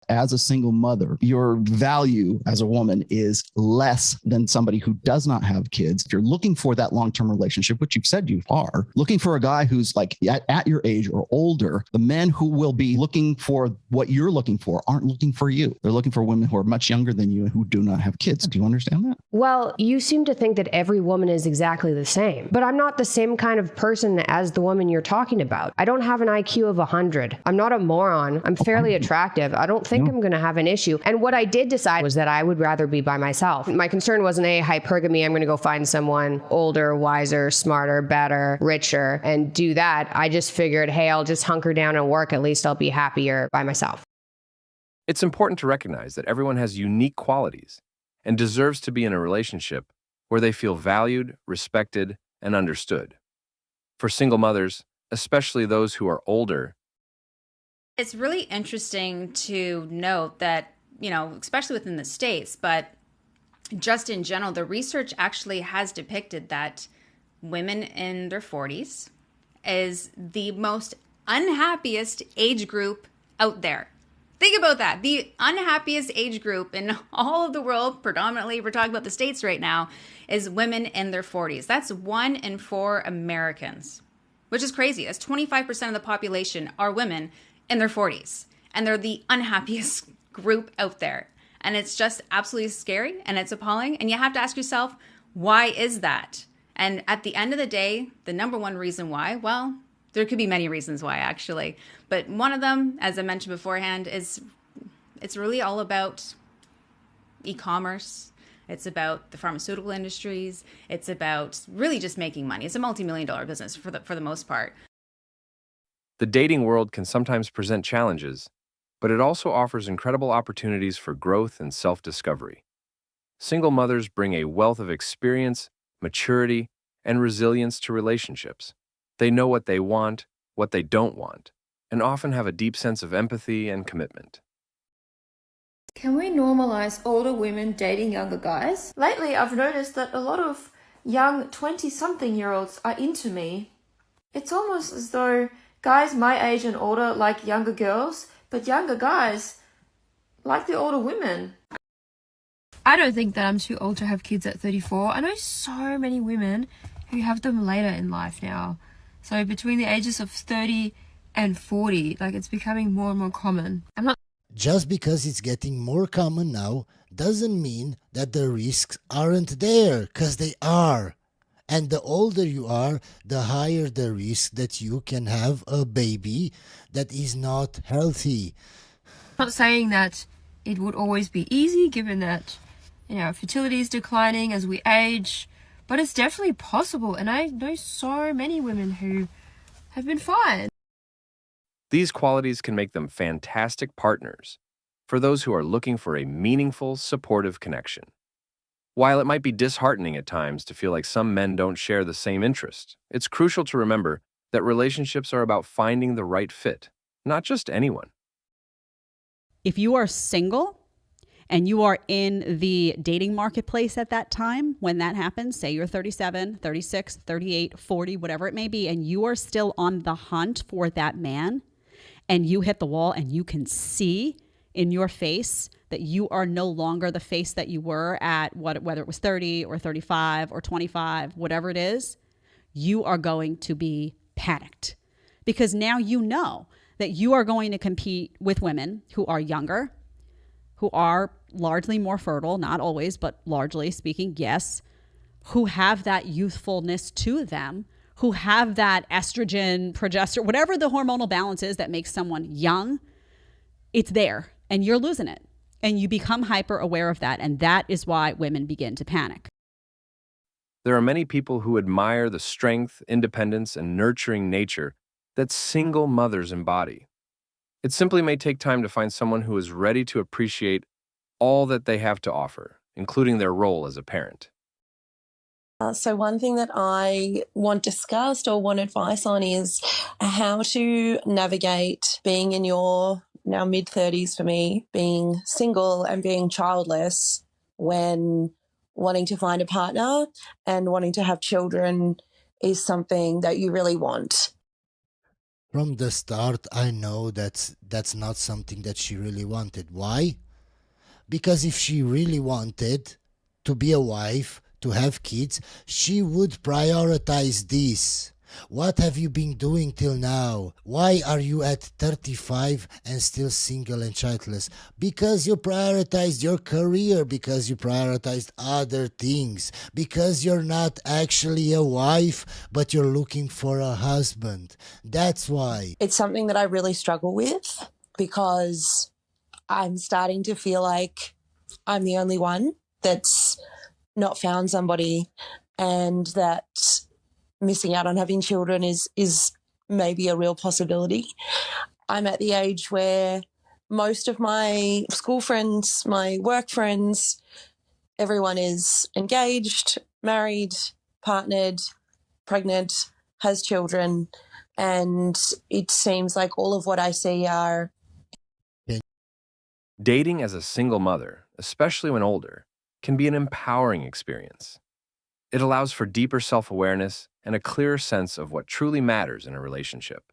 as a single mother, your value as a woman is less than somebody who does not have kids. If you're looking for that long-term relationship, which you've said you are, looking for a guy who's like at your age or older, the men who will be looking for what you're looking for aren't looking for you. They're looking for women who are much younger than you and who do not have kids. Do you understand that? Well, you seem to think that every woman is exactly the same, but I'm not the same kind of person as the woman you're talking about. I don't have an IQ of 100. I'm not a moron. I'm fairly attractive. I don't think I'm going to have an issue. And what I did decide was that I would rather be by myself. My concern wasn't hypergamy. I'm going to go find someone older, wiser, smarter, better, richer, and do that. I just figured, hey, I'll just hunker down and work. At least I'll be happier by myself. It's important to recognize that everyone has unique qualities and deserves to be in a relationship where they feel valued, respected, and understood. For single mothers, especially those who are older, it's really interesting to note that, especially within the States, but just in general, the research actually has depicted that women in their 40s is the most unhappiest age group out there. Think about that. The unhappiest age group in all of the world, predominantly, we're talking about the States right now, is women in their 40s. That's 1 in 4 Americans, which is crazy. That's 25% of the population are women in their 40s. And they're the unhappiest group out there. And it's just absolutely scary and it's appalling. And you have to ask yourself, why is that? And at the end of the day, the number one reason why, well, there could be many reasons why, actually. But one of them, as I mentioned beforehand, is it's really all about e-commerce. It's about the pharmaceutical industries. It's about really just making money. It's a multi-million-dollar business for the most part. the dating world can sometimes present challenges, but it also offers incredible opportunities for growth and self-discovery. Single mothers bring a wealth of experience, maturity, and resilience to relationships. They know what they want, what they don't want, and often have a deep sense of empathy and commitment. Can we normalize older women dating younger guys? Lately, I've noticed that a lot of young 20-something-year-olds are into me. It's almost as though guys my age and older like younger girls, but younger guys like the older women. I don't think that I'm too old to have kids at 34. I know so many women who have them later in life now. So between the ages of 30 and 40, like it's becoming more and more common. Just because it's getting more common now doesn't mean that the risks aren't there, because they are. And the older you are, the higher the risk that you can have a baby that is not healthy. I'm not saying that it would always be easy, given that, fertility is declining as we age, but it's definitely possible. And I know so many women who have been fine. These qualities can make them fantastic partners for those who are looking for a meaningful, supportive connection. While it might be disheartening at times to feel like some men don't share the same interest, it's crucial to remember that relationships are about finding the right fit, not just anyone. If you are single and you are in the dating marketplace at that time, when that happens, say you're 37, 36, 38, 40, whatever it may be, and you are still on the hunt for that man, and you hit the wall and you can see in your face that you are no longer the face that you were at whether it was 30 or 35 or 25, whatever it is, you are going to be panicked. Because now you know that you are going to compete with women who are younger, who are largely more fertile, not always, but largely speaking, yes, who have that youthfulness to them, who have that estrogen, progesterone, whatever the hormonal balance is that makes someone young, it's there and you're losing it. And you become hyper aware of that. And that is why women begin to panic. There are many people who admire the strength, independence, and nurturing nature that single mothers embody. It simply may take time to find someone who is ready to appreciate all that they have to offer, including their role as a parent. So one thing that I want discussed or want advice on is how to navigate being in your now mid-30s for me, being single and being childless when wanting to find a partner and wanting to have children is something that you really want. From the start, I know that's not something that she really wanted. Why? Because if she really wanted to be a wife, to have kids, she would prioritize this. What have you been doing till now? Why are you at 35 and still single and childless? Because you prioritized your career, because you prioritized other things, because you're not actually a wife, but you're looking for a husband. That's why. It's something that I really struggle with because I'm starting to feel like I'm the only one that's not found somebody, and that missing out on having children is maybe a real possibility. I'm at the age where most of my school friends, my work friends, everyone is engaged, married, partnered, pregnant, has children, and it seems like all of what I see are... Dating as a single mother, especially when older, can be an empowering experience. It allows for deeper self-awareness and a clearer sense of what truly matters in a relationship.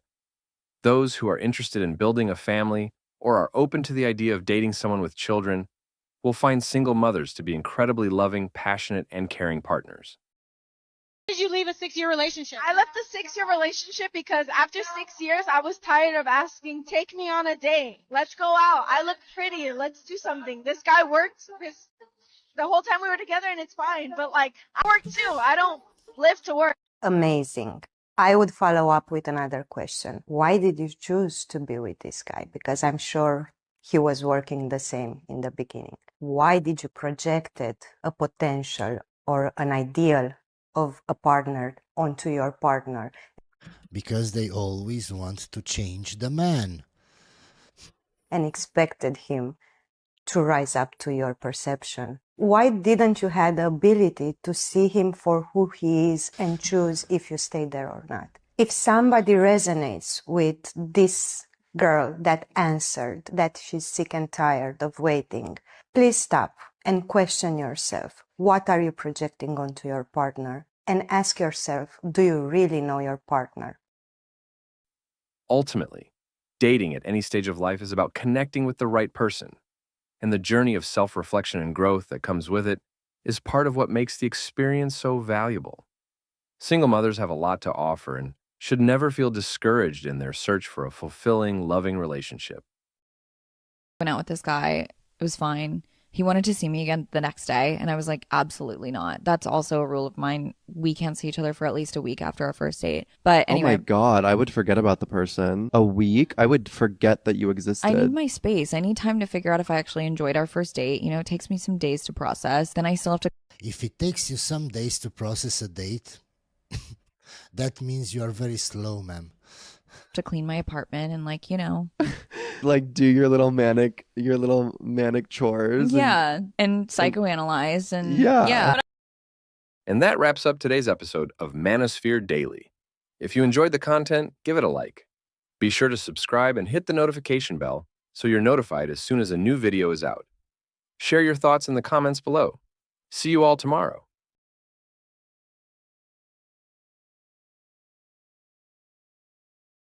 Those who are interested in building a family or are open to the idea of dating someone with children will find single mothers to be incredibly loving, passionate, and caring partners. Did you leave a 6-year relationship? I left a 6-year relationship because after 6 years, I was tired of asking, take me on a date. Let's go out. I look pretty. Let's do something. This guy works the whole time we were together and it's fine. But like, I work too. I don't live to work. Amazing. I would follow up with another question. Why did you choose to be with this guy? Because I'm sure he was working the same in the beginning. Why did you projected a potential or an ideal of a partner onto your partner? Because they always want to change the man. And expected him to rise up to your perception. Why didn't you have the ability to see him for who he is and choose if you stay there or not? If somebody resonates with this girl that answered that she's sick and tired of waiting, please stop and question yourself. What are you projecting onto your partner? And ask yourself, do you really know your partner? Ultimately, dating at any stage of life is about connecting with the right person, and the journey of self-reflection and growth that comes with it is part of what makes the experience so valuable. Single mothers have a lot to offer and should never feel discouraged in their search for a fulfilling, loving relationship. Went out with this guy. It was fine. He wanted to see me again the next day, and I was like, absolutely not. That's also a rule of mine. We can't see each other for at least a week after our first date. But anyway. Oh my God, I would forget about the person. A week? I would forget that you existed. I need my space. I need time to figure out if I actually enjoyed our first date. You know, it takes me some days to process. Then I still have to... If it takes you some days to process a date, that means you are very slow, ma'am. To clean my apartment and like, you know... like do your little manic chores. Yeah, and psychoanalyze and yeah. And that wraps up today's episode of Manosphere Daily. If you enjoyed the content, give it a like. Be sure to subscribe and hit the notification bell so you're notified as soon as a new video is out. Share your thoughts in the comments below. See you all tomorrow.